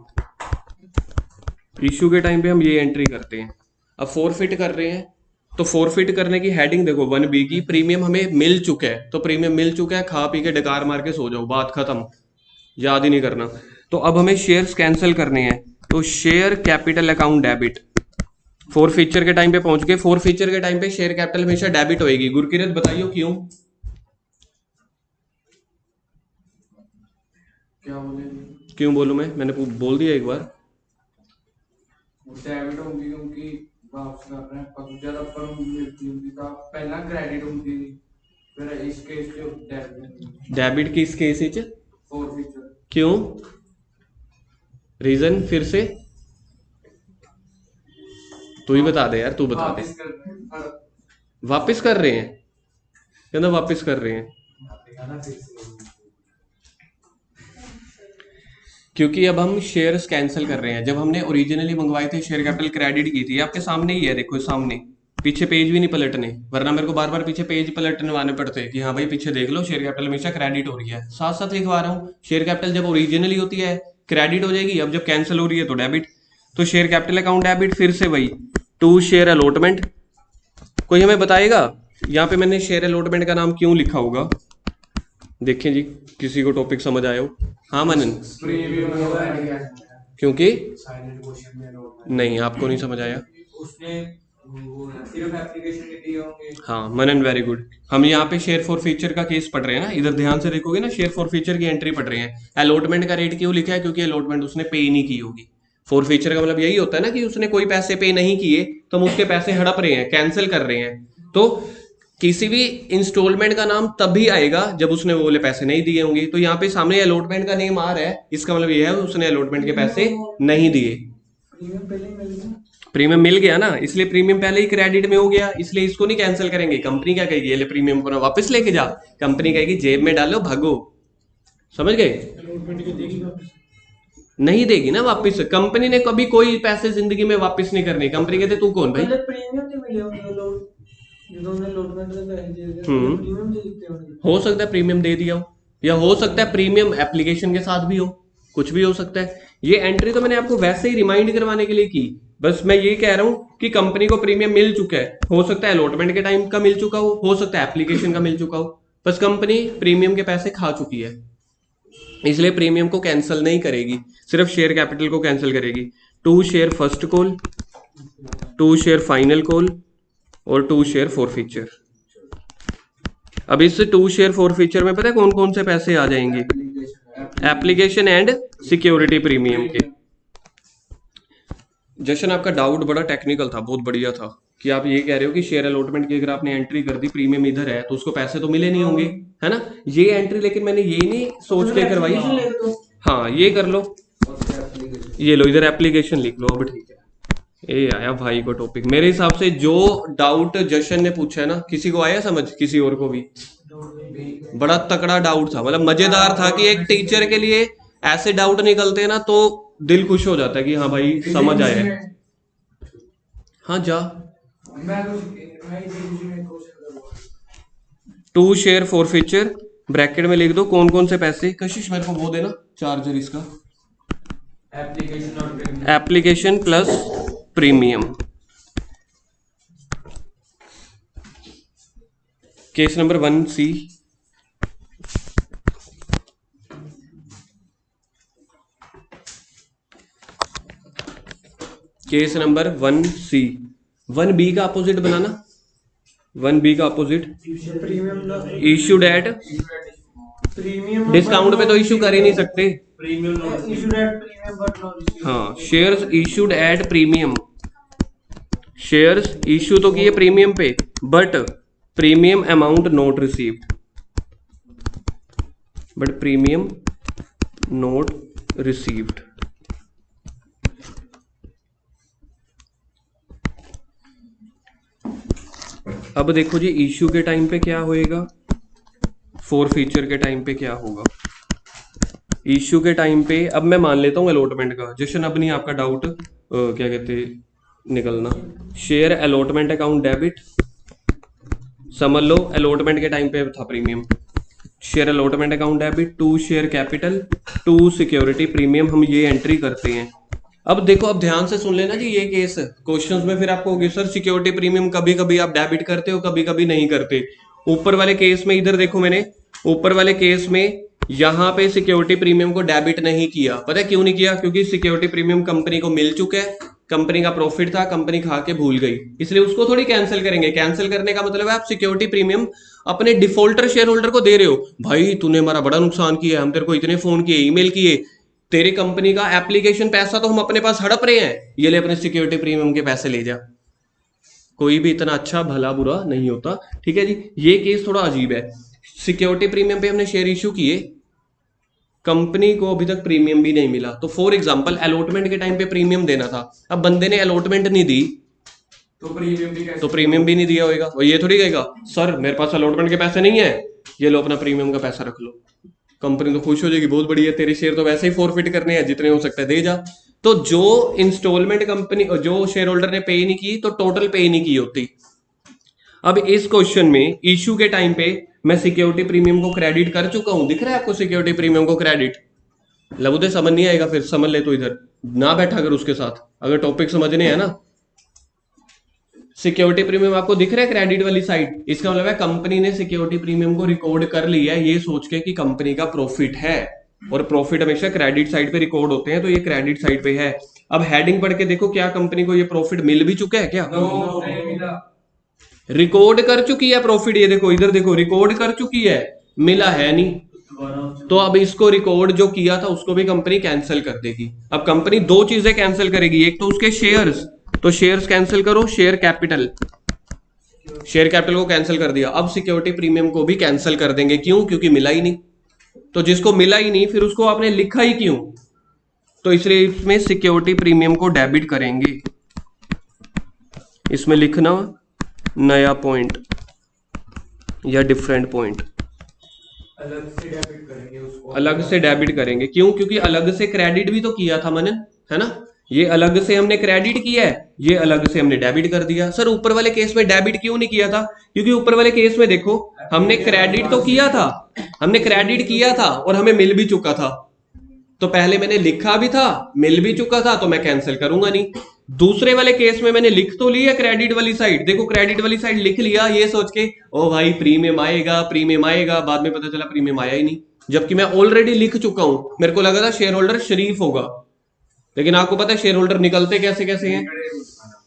Issue के टाइम पे हम ये एंट्री करते हैं। अब फोरफिट कर रहे हैं तो फोरफिट करने की हेडिंग देखो 1B की, प्रीमियम हमें मिल चुका है, तो प्रीमियम मिल चुका है, खा पी के डकार मार के सो जाओ, बात खत्म, याद ही नहीं करना। तो अब हमें शेयर्स कैंसिल करने हैं, तो share capital account debit. Four feature के टाइम पे पहुंच गए। फोर फीचर के टाइम पे शेयर कैपिटल हमेशा डेबिट होएगी। गुरकिरत बताइए क्यों? क्या बोले? क्यों बोलूं मैंने बोल दिया एक बार। डेबिट होंगी क्योंकि वापस कर रहे हैं पर जब अपन मिलती होगी तो पहला क्रेडिट होगी, फिर इस केस के डेबिट। डेबिट किस केस इच? Four feature. क्यों? रीजन फिर से तू ही बता दे यार, तू बता दे। वापस कर रहे हैं, कहना वापस कर रहे हैं क्योंकि अब हम शेयर्स कैंसिल कर रहे हैं। जब हमने ओरिजिनली मंगवाए थे शेयर कैपिटल क्रेडिट की थी, आपके सामने ही है, देखो सामने, पीछे पेज भी नहीं पलटने, वरना मेरे को बार बार पीछे पेज पलटने पड़ते कि हाँ भाई पीछे देख लो, शेयर कैपिटल हमेशा क्रेडिट हो रही है। साथ साथ लिखवा रहा हूँ, शेयर कैपिटल जब ओरिजिनली होती है क्रेडिट हो जाएगी, अब जब कैंसिल हो रही है तो डेबिट। तो शेयर कैपिटल अकाउंट डेबिट, फिर से वही टू शेयर अलॉटमेंट। कोई हमें बताएगा यहाँ पे मैंने शेयर अलॉटमेंट का नाम क्यों लिखा होगा? देखें जी, किसी को टॉपिक समझ आया हो? हाँ मनन, क्योंकि नहीं आपको नहीं समझ आया। उसने सिर्फ एप्लीकेशन के दिए होंगे। हाँ मनन, वेरी गुड। हम यहाँ पे शेयर फॉर फीचर का केस पढ़ रहे हैं ना, इधर ध्यान से देखोगे ना, शेयर फॉर फीचर की एंट्री पढ़ रहे हैं। अलॉटमेंट का रेट क्यों लिखा है? क्योंकि अलॉटमेंट उसने पे ही नहीं की होगी। फॉर फीचर का मतलब यही होता है ना कि उसने कोई पैसे पे नहीं किए तो हम उसके पैसे हड़प रहे हैं, कैंसिल कर रहे हैं। तो किसी भी इंस्टॉलमेंट का नाम तभी आएगा जब उसने वो वाले पैसे नहीं दिए होंगे। तो यहाँ पे सामने अलॉटमेंट का नेम आ रहा है, इसका मतलब ये है उसने अलॉटमेंट के पैसे नहीं दिए। प्रीमियम मिल गया ना, इसलिए प्रीमियम पहले ही क्रेडिट में हो गया, इसलिए इसको नहीं कैंसिल करेंगे। कंपनी क्या कहेगी? ये प्रीमियम को वापस लेके जा, कंपनी कहेगी जेब में डालो भागो। समझ गए? नहीं देगी ना वापस। कंपनी ने कभी कोई पैसे जिंदगी में वापस नहीं करने। कंपनी कहते तू कौन भाई? प्रीमियम नहीं मिले होंगे लोग जिन्होंने अलॉटमेंट में पैसे दिए थे, प्रीमियम दे देते होंगे। हो सकता है प्रीमियम दे दिया हो, या हो सकता है प्रीमियम एप्लीकेशन के साथ भी हो, कुछ भी हो सकता है। ये एंट्री तो मैंने आपको वैसे ही रिमाइंड करवाने के लिए की। बस मैं ये कह रहा हूं कि कंपनी को प्रीमियम मिल चुका है, हो सकता है अलॉटमेंट के टाइम का मिल चुका हो सकता है एप्लीकेशन का मिल चुका हो। बस कंपनी प्रीमियम के पैसे खा चुकी है, इसलिए प्रीमियम को कैंसिल नहीं करेगी, सिर्फ शेयर कैपिटल को कैंसिल करेगी। To share first call, to share final call और टू शेयर फॉर फीचर। अब इस टू शेयर फॉर फीचर में पता है कौन कौन से पैसे आ जाएंगे? एप्लीकेशन एंड सिक्योरिटी प्रीमियम के। जशन, आपका डाउट बड़ा टेक्निकल था, बहुत बढ़िया था, कि आप ये कह रहे हो कि शेयर अलॉटमेंट की अगर आपने एंट्री कर दी, प्रीमियम इधर है तो उसको पैसे तो मिले नहीं होंगे, है ना? ये एंट्री लेकिन मैंने ये नहीं सोच के करवाई। हाँ ये कर लो, ये लो इधर एप्लीकेशन लिख लो। अब ठीक है, ये आया भाई को टॉपिक। मेरे हिसाब से जो डाउट जशन ने पूछा है ना, किसी को आया समझ? किसी और को भी? बड़ा तकड़ा डाउट था, मतलब मजेदार था कि एक टीचर के लिए ऐसे डाउट निकलते हैं ना तो दिल खुश हो जाता है कि हाँ भाई समझ आया है। हाँ जा। To share forfeiture bracket में लिख दो कौन कौन से पैसे। कशिश मेरे को वो देना चार्जर इसका। Application plus premium. Case number 1C। Case number 1C। 1B का अपोजिट बनाना। 1B का opposite issued at premium discount पे तो इश्यू कर ही नहीं सकते। हाँ, shares issued at premium. Shares issue तो किए प्रीमियम पे, but premium amount not received. But premium not received. अब देखो जी इश्यू के टाइम पे क्या होएगा, फॉरफीचर के टाइम पे क्या होगा। इश्यू के टाइम पे अब मैं मान लेता हूँ अलॉटमेंट का, जशन अब नहीं आपका डाउट क्या कहते निकलना। शेयर अलॉटमेंट अकाउंट डेबिट, समझ लो अलॉटमेंट के टाइम पे था premium. Share allotment account debit to share capital to security premium, हम ये एंट्री करते हैं। अब देखो अब ध्यान से सुन लेना जी ये केस क्वेश्चंस में फिर आपको होगी सर सिक्योरिटी प्रीमियम कभी कभी आप डेबिट करते हो कभी कभी नहीं करते। ऊपर वाले केस में इधर देखो मैंने ऊपर वाले केस में यहां पे सिक्योरिटी प्रीमियम को डेबिट नहीं किया। पता है क्यों नहीं किया? क्योंकि सिक्योरिटी प्रीमियम कंपनी को मिल चुका है, कंपनी का प्रॉफिट था, कंपनी खा के भूल गई, इसलिए उसको थोड़ी कैंसिल करेंगे। कैंसिल करने का मतलब है आप सिक्योरिटी प्रीमियम अपने डिफॉल्टर शेयर होल्डर को दे रहे हो। भाई तूने हमारा बड़ा नुकसान किया, हम तेरे को इतने फोन किए, ईमेल किए, तेरी कंपनी का एप्लीकेशन पैसा तो हम अपने पास हड़प रहे हैं, ये ले अपने सिक्योरिटी प्रीमियम के पैसे ले जा। कोई भी इतना अच्छा भला बुरा नहीं होता, ठीक है जी। ये केस थोड़ा अजीब है। सिक्योरिटी प्रीमियम पे हमने शेयर इश्यू किए, कंपनी को अभी तक प्रीमियम भी नहीं मिला। तो फॉर एग्जांपल अलॉटमेंट के टाइम पे प्रीमियम देना था, अब बंदे ने अलॉटमेंट नहीं दी तो प्रीमियम भी तो प्रीमियम भी नहीं दिया होगा। वो ये थोड़ी कहेगा सर मेरे पास अलॉटमेंट के पैसे नहीं है, ये लो अपना प्रीमियम का पैसा रख लो। कंपनी तो खुश हो जाएगी, बहुत बढ़िया, तेरे शेयर तो वैसे ही फॉरफिट करने हैं, जितने हो सकता है दे जा। तो जो इंस्टॉलमेंट कंपनी जो शेयर होल्डर ने पे नहीं की तो टोटल पे नहीं की होती। अब इस क्वेश्चन में इश्यू के टाइम पे मैं सिक्योरिटी प्रीमियम को क्रेडिट कर चुका हूं, दिख रहा है आपको सिक्योरिटी प्रीमियम को क्रेडिट। लबुदे समझ नहीं आएगा फिर समझ ले तो इधर ना बैठा कर उसके साथ, अगर टॉपिक समझने है ना। सिक्योरिटी प्रीमियम आपको दिख रहा है क्रेडिट वाली साइड, इसका मतलब है कंपनी ने सिक्योरिटी प्रीमियम को रिकॉर्ड कर लिया है ये सोच के कि कंपनी का प्रॉफिट है, और प्रॉफिट हमेशा क्रेडिट साइड पे रिकॉर्ड होते हैं, तो ये क्रेडिट साइड पे है। अब हेडिंग पढ़ के देखो क्या कंपनी को ये प्रॉफिट मिल भी चुका है क्या? नहीं मिला। रिकॉर्ड कर चुकी है प्रॉफिट, ये देखो इधर देखो रिकॉर्ड कर चुकी है, मिला है नहीं। तो अब इसको रिकॉर्ड जो किया था उसको भी कंपनी कैंसिल कर देगी। अब कंपनी दो चीजें कैंसिल करेगी, एक तो उसके शेयर्स, तो शेयर्स कैंसिल करो, शेयर कैपिटल को कैंसिल कर दिया। अब सिक्योरिटी प्रीमियम को भी कैंसिल कर देंगे, क्यों? क्योंकि मिला ही नहीं। तो जिसको मिला ही नहीं फिर उसको आपने लिखा ही क्यों? तो इसलिए इसमें सिक्योरिटी प्रीमियम को डेबिट करेंगे। इसमें लिखना नया पॉइंट या डिफरेंट पॉइंट, अलग से डेबिट करेंगे उसको, अलग से डेबिट करेंगे। क्यों? क्योंकि अलग से क्रेडिट भी तो किया था मैंने, है ना। ये अलग से हमने क्रेडिट किया है, ये अलग से हमने डेबिट कर दिया। सर ऊपर वाले केस में डेबिट क्यों नहीं किया था? क्योंकि ऊपर वाले केस में देखो हमने क्रेडिट तो किया था, हमने क्रेडिट किया था और हमें मिल भी चुका था। तो पहले मैंने लिखा भी था, मिल भी चुका था, तो मैं कैंसिल करूंगा नहीं। दूसरे वाले केस में मैंने लिख तो लिया क्रेडिट वाली साइड, देखो क्रेडिट वाली साइड लिख लिया ये सोच के ओ भाई प्रीमियम आएगा प्रीमियम आएगा, बाद में पता चला प्रीमियम आया ही नहीं, जबकि मैं ऑलरेडी लिख चुका हूं। मेरे को लगा था शेयर होल्डर शरीफ होगा, लेकिन आपको पता है शेयर होल्डर निकलते कैसे कैसे हैं।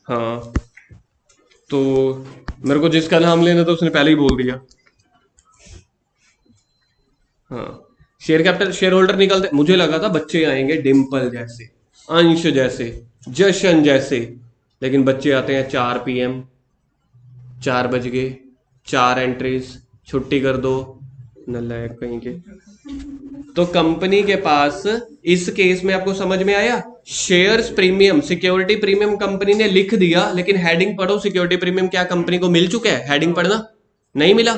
हाँ तो मेरे को जिसका नाम लेना था उसने पहले ही बोल दिया। हाँ शेयर कैपिटल शेयर होल्डर निकलते, मुझे लगा था बच्चे आएंगे डिम्पल जैसे, अंश जैसे, जशन जैसे, लेकिन बच्चे आते हैं 4 PM, 4 बज गए, 4 एंट्रीज, छुट्टी कर दो, नालायक कहीं के। तो कंपनी के पास इस केस में आपको समझ में आया, shares premium security premium company ने लिख दिया, लेकिन हेडिंग पढ़ो सिक्योरिटी प्रीमियम क्या कंपनी को मिल चुका है? हेडिंग पढ़ना नहीं मिला,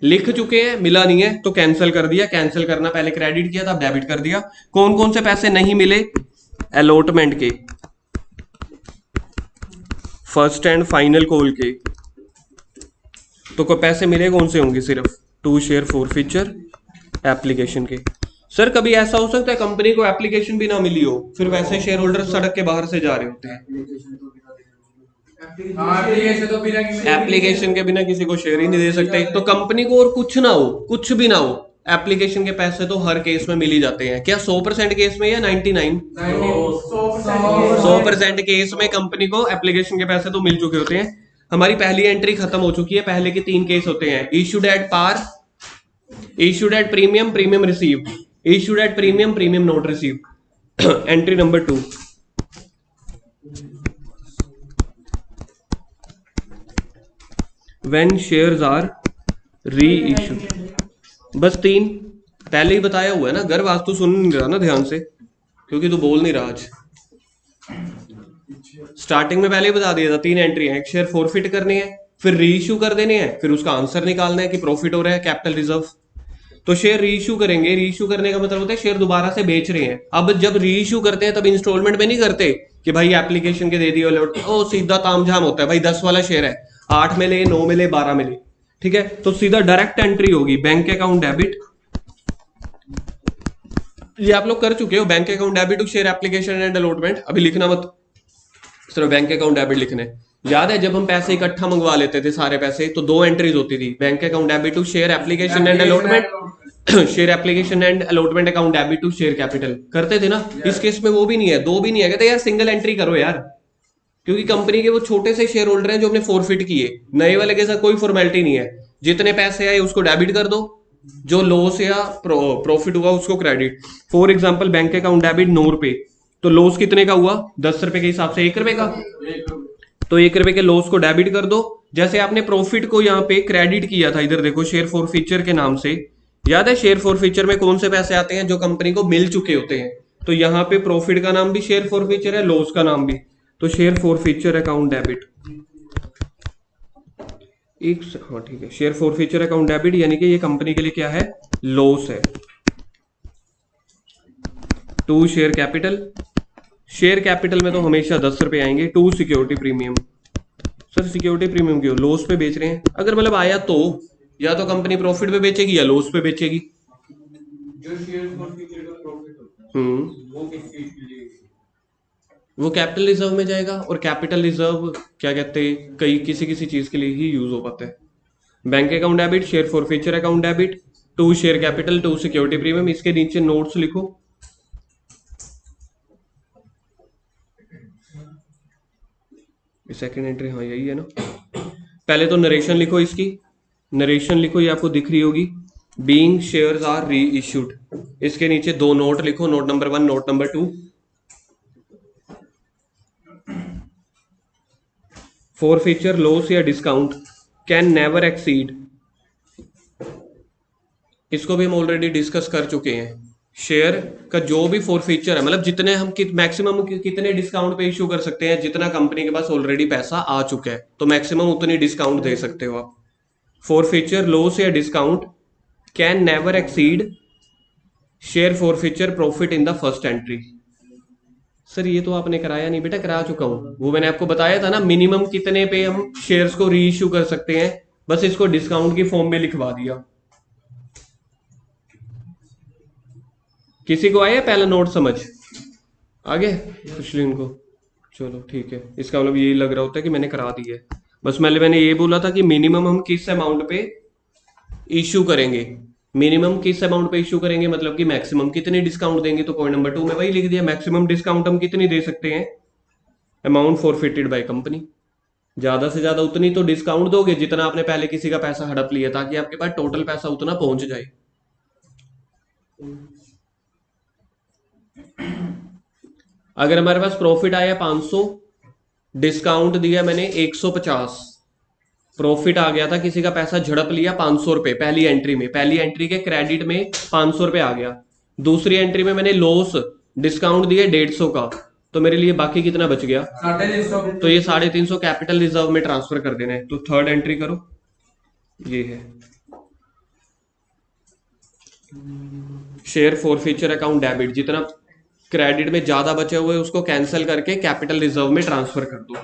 लिख चुके हैं मिला नहीं है तो कैंसिल कर दिया। कैंसिल करना पहले क्रेडिट किया था, अब डेबिट कर दिया। कौन कौन से पैसे नहीं मिले? अलॉटमेंट के, फर्स्ट एंड फाइनल कॉल के। तो कोई पैसे मिले कौन से होंगे? सिर्फ टू शेयर फॉरफीचर एप्लीकेशन के। सर कभी ऐसा हो सकता है कंपनी को एप्लीकेशन भी ना मिली हो, फिर वैसे शेयर होल्डर सड़क के बाहर से जा रहे होते हैं। एप्लीकेशन के बिना किसी को शेयर ही नहीं दे सकते। तो कंपनी को और कुछ ना हो, कुछ भी ना हो, एप्लीकेशन के पैसे तो हर केस में मिल ही जाते हैं। क्या 100% केस में या 99? 100% केस में कंपनी को एप्लीकेशन के पैसे तो मिल चुके होते हैं। हमारी पहली एंट्री खत्म हो चुकी है। पहले के 3 केस होते हैं, issued at par, issued at premium, premium receive, issued at premium, premium not receive. Entry number 2, when shares are reissued. बस 3 पहले ही बताया हुआ है ना, गर्व आज तू सुन नहीं रहा ना ध्यान से, क्योंकि तू बोल नहीं रहा आज। स्टार्टिंग में पहले ही बता दिया था 3 एंट्री है, एक शेयर फॉरफिट करनी है, फिर रीइश्यू कर देने हैं, फिर उसका आंसर निकालना है कि प्रॉफिट हो रहा है कैपिटल रिजर्व। तो शेयर रीइश्यू करेंगे, रीइश्यू करने का मतलब होता है शेयर दोबारा से बेच रहे हैं। अब जब रीइश्यू करते हैं तब इंस्टॉलमेंट में नहीं करते कि भाई एप्लीकेशन के दे दिए लौट, ओ सीधा तामझाम होता है भाई 10 वाला शेयर है 8 में ले 9 में ले 12 में ले, ठीक है। तो सीधा डायरेक्ट एंट्री होगी बैंक अकाउंट डेबिट, ये आप लोग कर चुके हो, bank account debit to share application and allotment. अभी लिखना मत, सिर्फ बैंक अकाउंट डेबिट लिखने। याद है जब हम पैसे इकट्ठा मंगवा लेते थे सारे पैसे, तो 2 एंट्रीज होती थी, bank account debit to share application and allotment, share application and allotment account debit to share capital, करते थे ना। इस केस में वो भी नहीं है, 2 भी नहीं है, कहते यार सिंगल एंट्री करो यार, क्योंकि कंपनी के वो छोटे से शेयर होल्डर हैं जो अपने फॉरफिट किए। नए वाले के साथ कोई फॉर्मेलिटी नहीं है, जितने पैसे आए उसको डेबिट कर दो, जो लॉस या प्रॉफिट हुआ उसको credit. For example bank account debit 9 रुपए, तो लॉस कितने का हुआ 10 रुपए के हिसाब से 1 रुपए का, तो 1 रुपए के लॉस को डेबिट कर दो। जैसे आपने प्रॉफिट को यहाँ पे क्रेडिट किया था, इधर देखो शेयर फॉरफीचर के नाम से, याद है शेयर फॉरफीचर में कौन से पैसे आते हैं जो कंपनी को मिल चुके होते हैं। तो यहाँ पे प्रॉफिट का नाम भी शेयर फॉरफीचर है, लॉस का नाम भी, तो शेयर फॉरफीचर अकाउंट डेबिट एक, हाँ ठीक है, शेयर फॉरफीचर अकाउंट डेबिट, यानी कि ये कंपनी के लिए क्या है, लॉस है। To share capital, share capital में तो हमेशा 10 रुपए आएंगे। To security premium, sir security premium क्यों, लॉस पे बेच रहे हैं, अगर मतलब आया तो या तो कंपनी प्रॉफिट पे बेचेगी या लॉस पे बेचेगी। जो शेयर फॉरफीचर का प्रॉफिट होता है वो किस चीज के लिए? वो कैपिटल रिजर्व में जाएगा, और कैपिटल रिजर्व क्या कहते हैं, कई किसी किसी चीज के लिए ही यूज हो पाता है। Bank account debit, share forfeiture account debit, to share capital, to security premium. इसके नीचे नोट्स लिखो, सेकेंड एंट्री, हाँ यही है ना। पहले तो नरेशन लिखो, इसकी नरेशन लिखो, ये आपको दिख रही होगी, बीइंग शेयर्स आर री इश्यूड। इसके नीचे 2 नोट लिखो, note number 1, note number 2। Forfeiture loss या डिस्काउंट कैन नेवर एक्सीड, इसको भी हम ऑलरेडी डिस्कस कर चुके हैं। शेयर का जो भी फॉरफीचर है, मतलब जितने हम मैक्सिमम कितने डिस्काउंट पे इशू कर सकते हैं, जितना कंपनी के पास ऑलरेडी पैसा आ चुका है, तो मैक्सिमम उतनी डिस्काउंट दे सकते हो आप। फॉरफीचर लॉस या discount can never exceed share forfeiture profit in the first entry. Sir ये तो आपने कराया नहीं बेटा, करा चुका हूं, वो मैंने आपको बताया था ना, मिनिमम कितने पे हम शेयर्स को री इश्यू कर सकते हैं, बस इसको डिस्काउंट की फॉर्म में लिखवा दिया। किसी को आया पहला नोट समझ आगे सुशीलीन को, चलो ठीक है। इसका मतलब यही लग रहा होता है कि मैंने करा दी है, बस मैंने ये बोला था कि मिनिमम हम किस अमाउंट पे इश्यू करेंगे, मिनिमम किस अमाउंट पे इश्यू करेंगे, मतलब कि मैक्सिमम कितनी डिस्काउंट देंगे। तो पॉइंट नंबर 2 में वही लिख दिया, मैक्सिमम डिस्काउंट हम कितनी दे सकते हैं, अमाउंट फॉरफिटेड बाय कंपनी। ज्यादा से ज्यादा उतनी तो डिस्काउंट दोगे जितना आपने पहले किसी का पैसा हड़प लिया, ताकि आपके पास टोटल पैसा उतना पहुंच जाए। अगर हमारे पास प्रॉफिट आया 500, डिस्काउंट दिया मैंने 150, प्रॉफिट आ गया था, किसी का पैसा झड़प लिया 500 रुपए पहली एंट्री में, पहली एंट्री के क्रेडिट में 500 रुपए आ गया। दूसरी एंट्री में मैंने लॉस डिस्काउंट दिया 150 का, तो मेरे लिए बाकी कितना बच गया, 350। तो ये 350 कैपिटल रिजर्व में ट्रांसफर कर देना है। तो थर्ड एंट्री करो, ये है शेयर फॉरफीचर अकाउंट डेबिट, जितना क्रेडिट में ज्यादा बचे हुए उसको कैंसिल करके कैपिटल रिजर्व में ट्रांसफर कर दो।